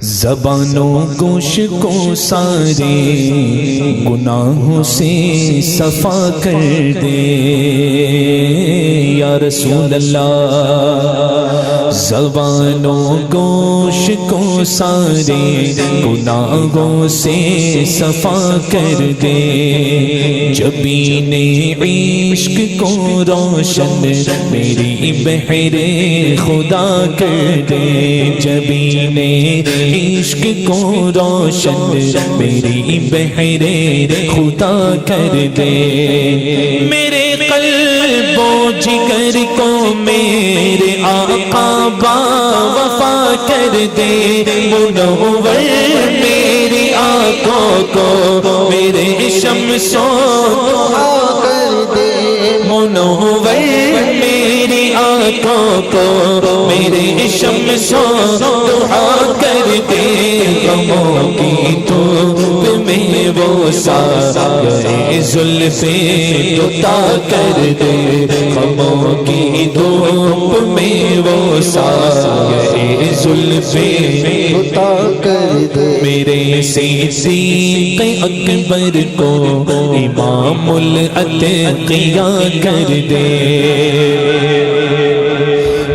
زبانوں گوش کو سارے گناہوں سے صفا کر دے یا رسول اللہ، زبانوں گوش کو سارے گناہوں سے صفا کر دے، جبین عشق کو روشن میری بحر خدا کر دے، جبین عشق کو روشن میری بحر خدا کر دے، میرے قلب و جگر کو میرے آقا با وفا کر دے، منور میری آنکھوں کو میرے شمس و ضحا کر دے، منور میری آنکھوں کو میرے شمس و ضحا کر دے، غموں کی دھوپ میں وہ سایہ زلف عطا کر دے، غموں کی دھوپ میں وہ سایہ زلف عطا کر دے، میرے صدیق اکبر کو امام الاتقیاء کر دے،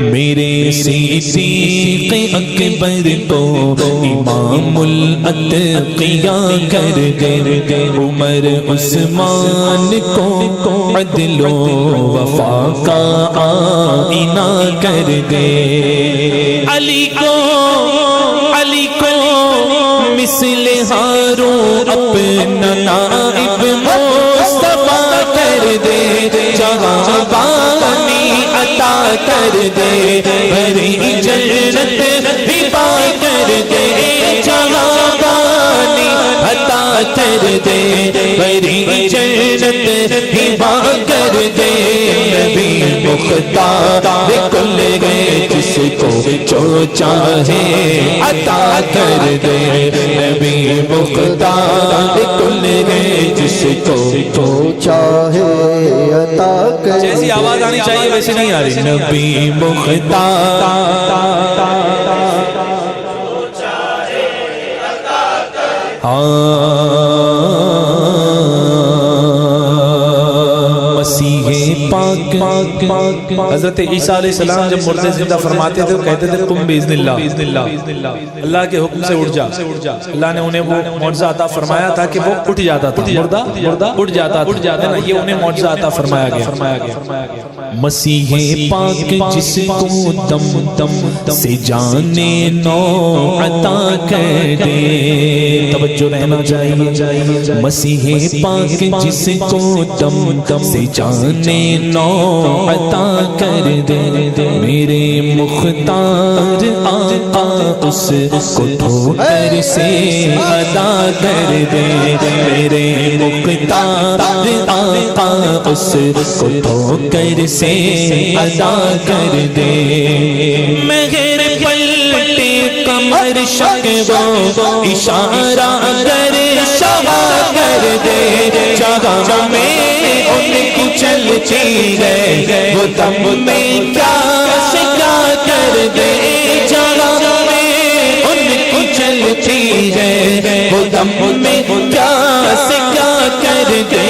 میرے صدیق اکبر کو امام الاتقیاء کر دے، عمر عثمان کو عدل و وفا کا آئینہ کر دے، علی کو مثل ہارون اپنا نائب مصطفیٰ کر دے، جہاں بانی عطا کر دے، بھری جنت ہبا کر دے، جہاں بانی عطا کر دے، بھری جنت ہبا کر دے، نبی مختار کل گئے جس کو جو چاہے عطا کر دے، نبی مختار کل گئے جس کو جو چاہے عطا کر دے، جیسی آواز آنی چاہیے ویسے نہیں آ رہی، نبی مختار مسیح پاک، حضرت عیسیٰ علیہ السلام جب مردے زندہ فرماتے تھے کہتے تھے قم باذن اللہ، اللہ کے حکم سے اٹھ جا، اللہ نے انہیں وہ معجزہ عطا فرمایا تھا کہ وہ اٹھ جاتا تھا، مردہ اٹھ جاتا تھا، یہ انہیں معجزہ عطا فرمایا گیا، مسیح پاک جس کو دم سے جانے نو عطا کر دے، توجہ رہنا چاہیے، مسیح پاک جس کو دم سے جانے نو عطا کر دے، میرے مختار آقا اس کو ٹھوکر سے ادا کر دے، میرے مختار آقا اس کو ٹھوکر سے ادا کر دے، مہر پلٹے کمر شکوہ اشارہ کر شہا کر دے، جہاں میں ان کی چلتی ہے وہ دم میں کیا شکا کر دے، جہاں میں ان کی چلتی ہے وہ دم میں کیا شکا کر دے،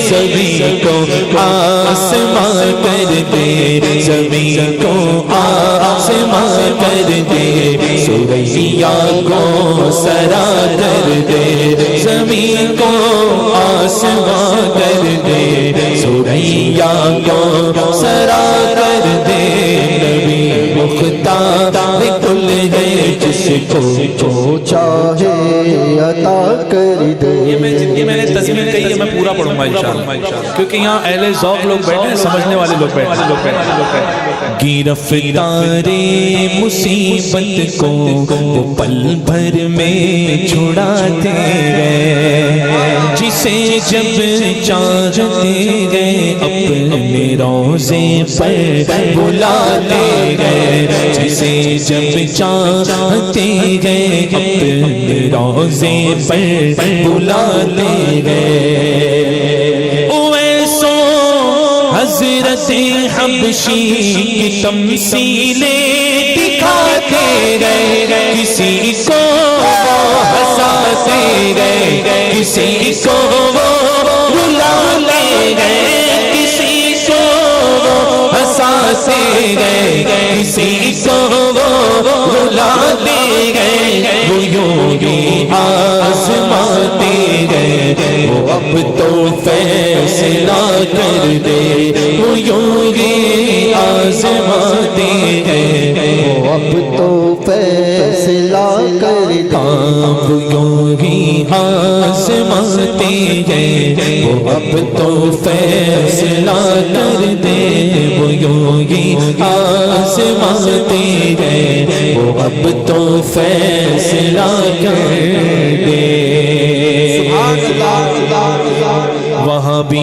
زمین کو آسمان کر دے، زمین کو آسمان کر دے، سوریا کو سرا کر دے، زمین کو آسمان کر دے، سوریا کو سرا کر دے، نبی مختار کل ہے جس کو جو چاہے عطا کر دے، یہ میں نے تزمین کہی ہے، میں پورا پڑھوں گا انشاءاللہ، کیونکہ یہاں اہل ذوق لوگ بیٹھے ہیں، سمجھنے والے لوگ بیٹھے ہیں، گرفتار مصیبت کو وہ پل بھر میں چھڑاتے گئے، جسے جب چاہتے گئے اپنے روزے پر بلاتے گئے، جسے جب چاہتے گئے اپنے روزے پر بلاتے گئے، حضرت حبشی کی تمثیلیں دکھاتے گئے، کسی کو کسی کو رلا لے گئے، کسی کو ہنساتے گئے، کسی کو رلا لے گئے، وہ یوں ہی آزماتے گئے، وہ اب تو فیصلہ کر دے، وہ یوں ہی آزماتے گئے، وہ اب تو فیصلہ کر دے، وہ یوں ہی آزماتے گئے، وہ اب تو فیصلہ کر دے، وہ یوں ہی آزماتے گئے، وہ اب تو فیصلہ کر دے۔ وہاں بھی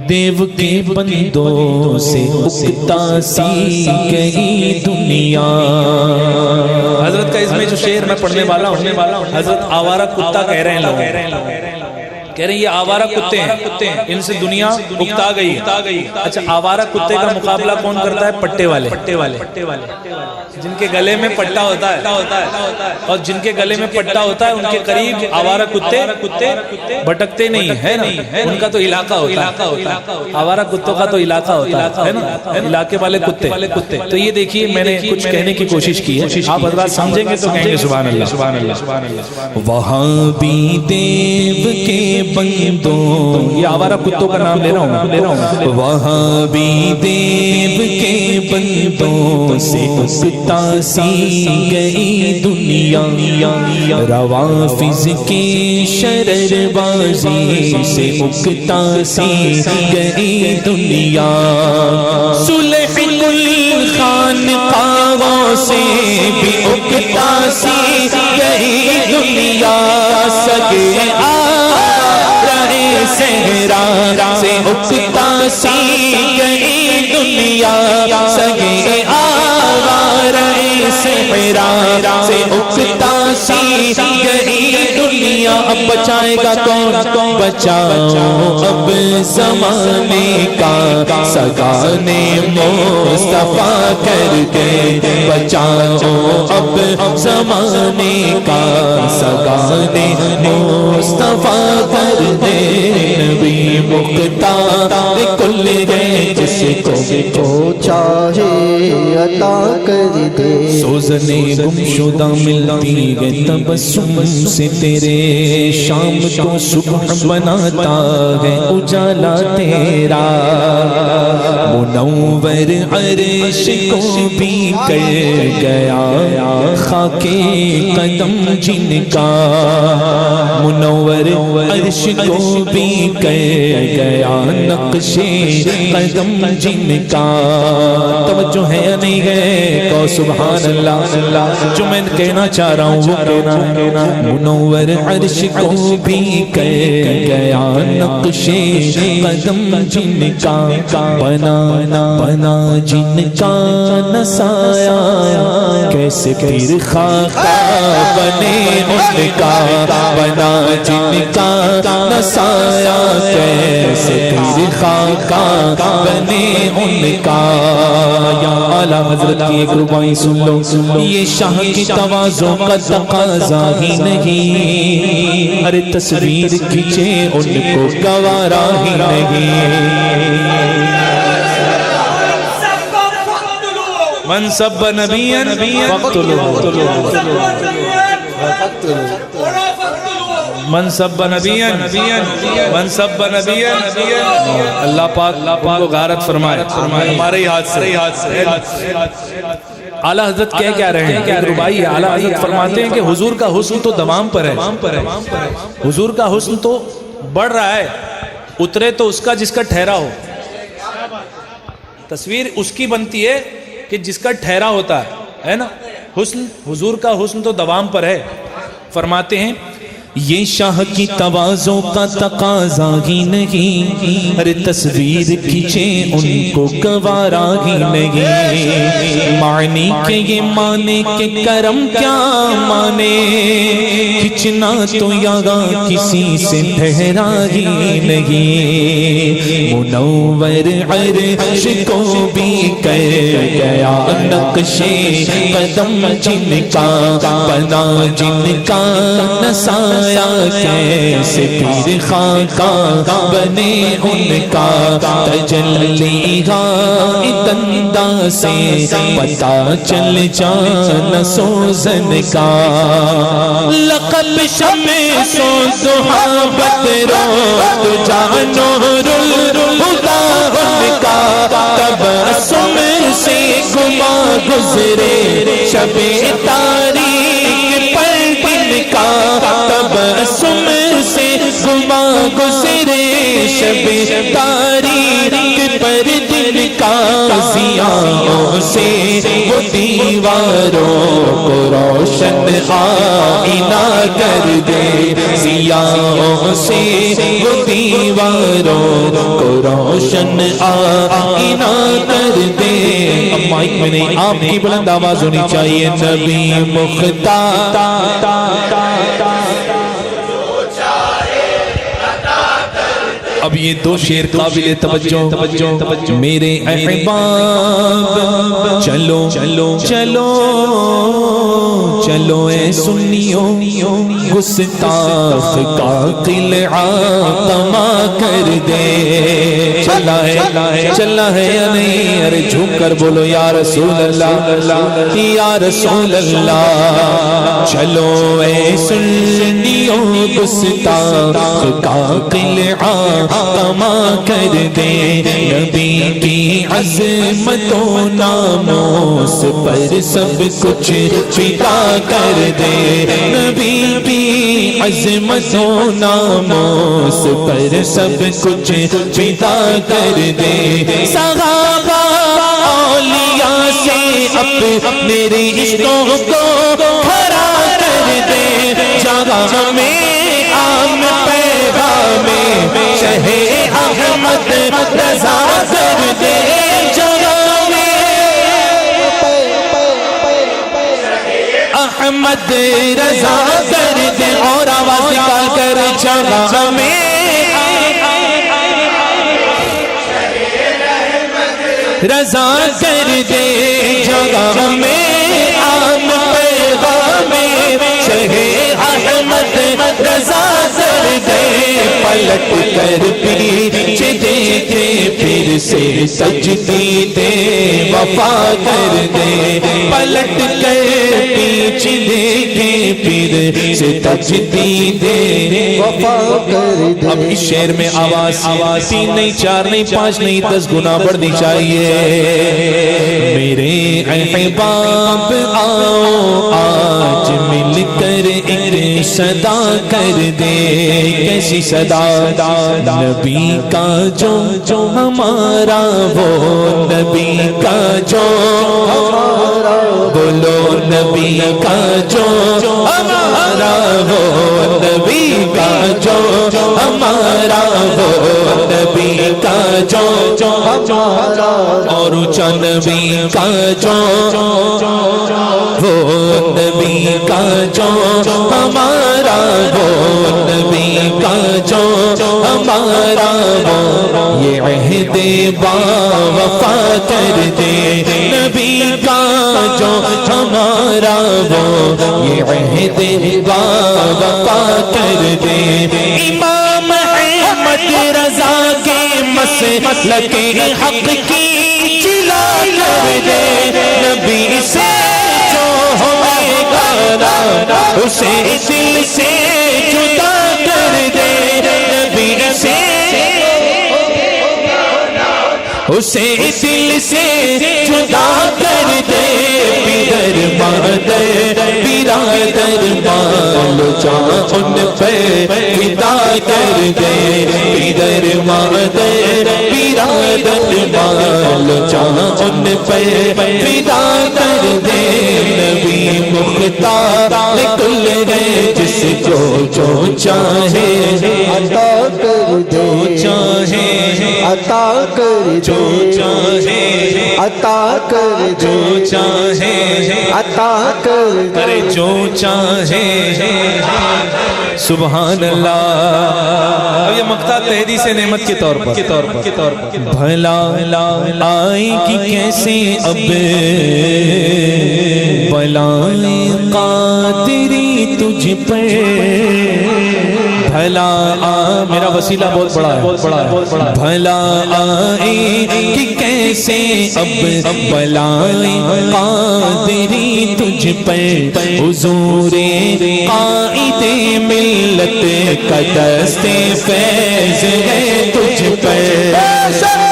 دیو کے بندوں سے اکتا سی گئی دنیا۔ حضرت کا اس میں جو شعر میں پڑھنے والا ہوں، حضرت آوارہ کتا کہہ رہے ہیں لوگ، کہہ رہے ہیں یہ آوارہ کتے ہیں، ان سے دنیا اکتا گئی ہے۔ اچھا آوارہ کتے کا مقابلہ کون کرتا ہے؟ پٹے والے، جن کے گلے میں پٹا ہوتا ہے، اور جن کے گلے میں پٹا ہوتا ہے ان کے قریب آوارہ کتے بھٹکتے نہیں ہے نا، ان کا تو علاقہ ہوتا ہے، آوارہ کتوں کا تو علاقہ ہوتا ہے نا، علاقے والے کتے۔ تو یہ دیکھیے میں نے کچھ کہنے کی کوشش کی ہے، آپ حضرات سمجھیں گے تو کہیں گے سبحان اللہ سبحان اللہ سبحان اللہ۔ وہاں بھی دیو کے بندوں، یہ آوارہ کتوں کا نام لے رہا ہوں، وہاں بھی دیو کے بندوں سے اکتا سی گئی دنیا، روافظ کی شرر بازی سے اکتا سی گئی دنیا، صلح خانقاہوں سے بھی اکتا سی گئی دنیا، سگے صحرا سے اکتا سی گئی دنیا، سگے آوارہ صحرا سے اکتا سی گئی دنیا، اب بچائے گا کون؟ بچاؤ اب زمانے کا سگانے مصطفیٰ کر دے، بچاؤ اب زمانے کا سگانے مصطفیٰ کر دے، نبی مختار کل ہے جس کو چاہے عطا کر دے، سوزنے گمشدہ ملتی ہے تبسم سے تیرے، شام کو صبح بناتا ہے اجالا تیرا، منور عرش کو بھی کر گیا خاک قدم جن کا، منور عرش کو بھی کر گیا نقش قدم جن کا۔ توجہ ہے یا نہیں ہے؟ کو سبحان اللہ، جو میں کہنا چاہ رہا ہوں وہ کہنا، منور عرش کو بھی کر گیا نقش قدم جن کا، بنا جن کا نسایا، کیسے پھر خاکہ بنے ان کا، بنا جن کا نسایا، کیسے پھر خاکہ بنے ان کا۔ یا اعلیٰ حضرت کی ایک ربائی سن لو، یہ شاہ کی تواضع کا تقاضا ہی نہیں، ارے تصویر کھینچے ان کو گوارا ہی نہیں، من سب نبیا من سب نبیا من سب نبیا، اللہ پاک کو غارت فرمائے ہمارے ہاتھ سے۔ اعلیٰ حضرت کیا رہے ہیں؟ ایک ربائی ہے، اعلیٰ حضرت فرماتے ہیں کہ حضور کا حسن تو دوام پر ہے، حضور کا حسن تو بڑھ رہا ہے، اترے تو اس کا جس کا ٹھہرا ہو۔ تصویر اس کی بنتی ہے کہ جس کا ٹھہرا ہوتا ہے نا، حسن حضور کا حسن تو دوام پر ہے۔ فرماتے ہیں یہ شاہ کی تواضع کا تقاضا ہی نہیں، ارے تصویر کھینچے ان کو گوارا ہی نہیں، معنی کے یہ مانے کہ کرم کیا مانے، کھچنا تو یہاں کسی سے ٹھہرا ہی نہیں، منور عرش کو بھی کر گیا نقش قدم جن کا بنا جن کا نسایا، کیسے پیر خاکہ بنے ان کا تجلی دندہ سے پتا چل جانا سوزن کا، لقب شمس و ضحا بدرو تو جانو الہدا ان کا، تبسم سے گما گزرے شب تاریخ پر دن کا، تبسم سے گما گزرے شب تاریخ پر دن کا، ضیاءوں سے وہ دیواروں کو روشن آئینہ کر دے، ضیاءوں سے وہ دیواروں کو روشن آئینہ کر دے۔ اب مائک میں نہیں، آپ کی بلند آواز ہونی چاہیے، نبی مختار اب یہ دو شعر قابل توجہ، میرے احباب چلو چلو چلو چلو اے سنیو، گستاخ کا قلعہ تما کر دے، چلا ہے یا نہیں؟ ارے جھوم کر بولو یا رسول اللہ، یا رسول اللہ، چلو اے سنیو، گستاخ کا قلعہ تما کر دے، نبی کی عظمت و ناموس پر سب کچھ فدا کر دے، نبی کی عظمت و ناموس پر سب کچھ فدا کر دے، صحابہ اولیاء سے اپنے رشتوں کو کھڑا کر دے، جگہ میں عام پیغام شہ احمد رضا کر دے، جگہ میں احمد رضا کر دے، اور آواز نکال کر جگہ میں رضا کر دے، جگہ میں عام پیغام شہ احمد رضا کر دے، پلٹ کر پیچھے دیکھے پھر سے سجدے وفا کر دے، پلٹ کر پیچھے دیکھے پھر سے سجدے وفا کر دے۔ اب اس شعر میں آواز 3 نہیں 4 نہیں 5 نہیں 10 گنا بڑھنی چاہیے، میرے احباب آؤ آج مل کر ایک صدا کر دے، کیسی صدا؟ نبی کا جو ہمارا وہ نبی کا جو ہمارا، بولو نبی کا جو ہمارا وہ نبی کا جو ہمارا وہ نبی کا جو ہمارا، اور اونچا نبی کا جو وہ نبی کا جو ہمارا، وہ نبی کا جو ہمارا، یہ عہد با وفا کر دے، نبی کا جو ہمارا وہ یہ عہد با وفا کر دے، امام احمد رضا کے مسلک حق کی چلا کر دے، نبی سے جو ہوئے گا اسے دل سے جدا کر دے، نبی سے اسے دل سے جدا کر دے، پیدر مادر برادر مالو جان ان پہ فدا کر دے، پیدر مادر برادر مالو جان ان پہ فدا کر دے، نبی مختار کل ہے جس جو جو چاہے عطا کر دے چاہے عطا کر جو چاہے عطا کر جو چاہے عطا کر کرے جو چاہے سبحان اللہ. اب یہ مقطع تحدیث نعمت کے طور پر بھلا آئے گی کیسے اب بلائیں قادری تجھ پر بھلا میرا وسیلہ بہت بڑا ہے بھلا آئے کہ کیسے اب بلائیں قادری تجھ پر حضور قائد ملت کا دست فیض ہے تجھ پر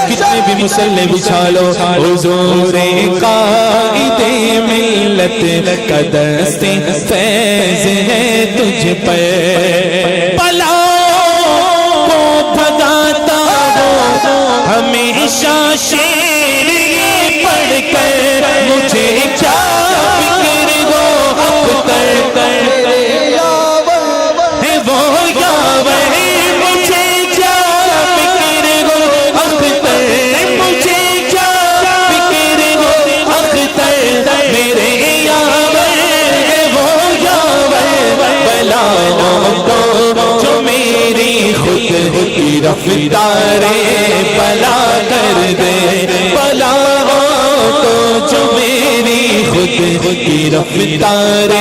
کتنے بھی مسلح بچھا لو حضور قائد ملت کا دست فیض ہے تجھ پر ہمیشہ شیر یہ پڑھ کر مجھے کیا فکر وہ اختر ہے وہ یاور مجھے کیا فکر وہ اختر مجھے کیا فکر وہ اختر میرے یاور وہ یاور بلاؤں کو جو میری خود کی رفتار بلا کر دے بلا تو جو میری خود کی رفتار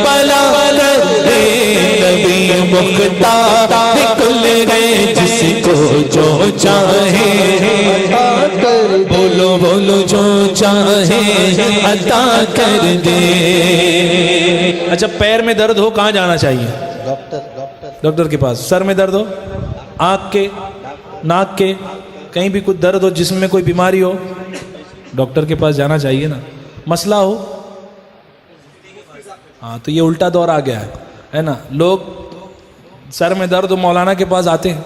بلا کر دے نبی مختار کل گئے جس کو جو چاہے بولو بولو جو چاہے عطا کر دے. اچھا پیر میں درد ہو کہاں جانا چاہیے؟ ڈاکٹر کے پاس. سر میں درد ہو آنکھ کے ناک کے کہیں بھی کچھ درد ہو جسم میں کوئی بیماری ہو ڈاکٹر کے پاس جانا چاہیے نا. مسئلہ ہو ہاں تو یہ الٹا دور آ گیا ہے نا. لوگ سر میں درد ہو مولانا کے پاس آتے ہیں.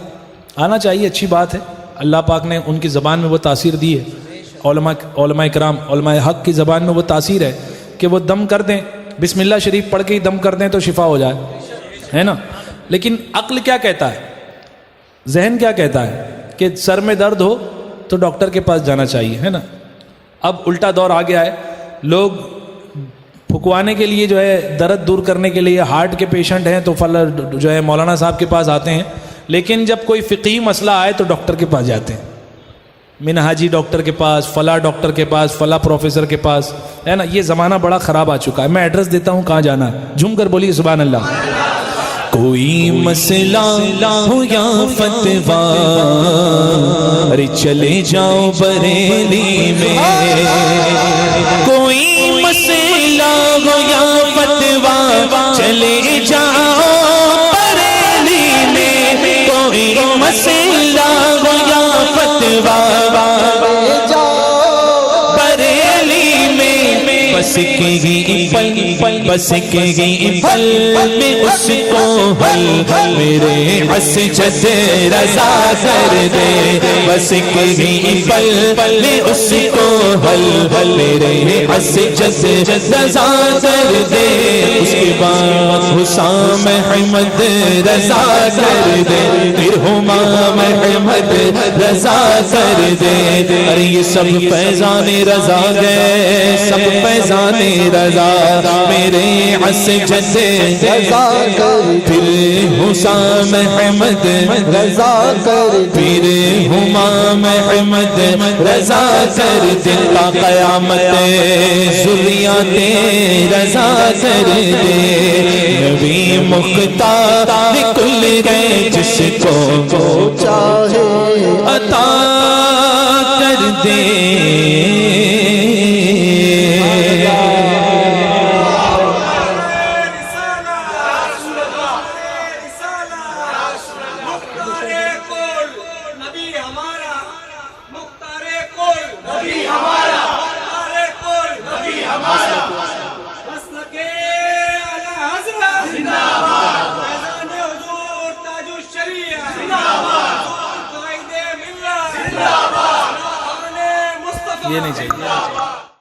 آنا چاہیے اچھی بات ہے. اللہ پاک نے ان کی زبان میں وہ تاثیر دی ہے علماء کرام علماء حق کی زبان میں وہ تاثیر ہے کہ وہ دم کر دیں بسم اللہ شریف پڑھ کے ہی دم کر دیں تو شفا ہو جائے ہے نا. لیکن عقل کیا کہتا ہے ذہن کیا کہتا ہے کہ سر میں درد ہو تو ڈاکٹر کے پاس جانا چاہیے ہے نا. اب الٹا دور آ گیا ہے. لوگ پھکوانے کے لیے جو ہے درد دور کرنے کے لیے ہارٹ کے پیشنٹ ہیں تو جو ہے مولانا صاحب کے پاس آتے ہیں. لیکن جب کوئی فقہی مسئلہ آئے تو ڈاکٹر کے پاس جاتے ہیں. منہاجی ڈاکٹر کے پاس فلاں ڈاکٹر کے پاس فلاں پروفیسر کے پاس ہے نا. یہ زمانہ بڑا خراب آ چکا ہے. میں ایڈریس دیتا ہوں کہاں جانا ہے. جھوم کر بولیے سبحان اللہ. کوئی مسئلہ ہو یا فتویٰ ارے چلے جاؤ بریلی میں. کوئی مسئلہ ہو یا فتویٰ چلے جاؤ بریلی میں. کوئی مسئلہ ہو یا فتویٰ بریلی میں بس کے گی پل بس کے گی پل میں اس کو حل میرے اسجد رضا کر دے. بس کے گی پل میں اس کو حل میرے اسجد رضا کر دے. اس کے بعد حسام احمد رضا کر دے پھر حمام احمد رضا کر دے. ارے یہ سب فیضان رضا گئے سب فیضان رضا میرے اسجد رضا کر پھر حسام احمد رضا کر پھر حمام احمد رضا کر دے. تا قیامت ذریات رضا کر دے. نبی مختار کل گئے جس کو چاہے عطا کر دے. یہ نہیں چاہیے.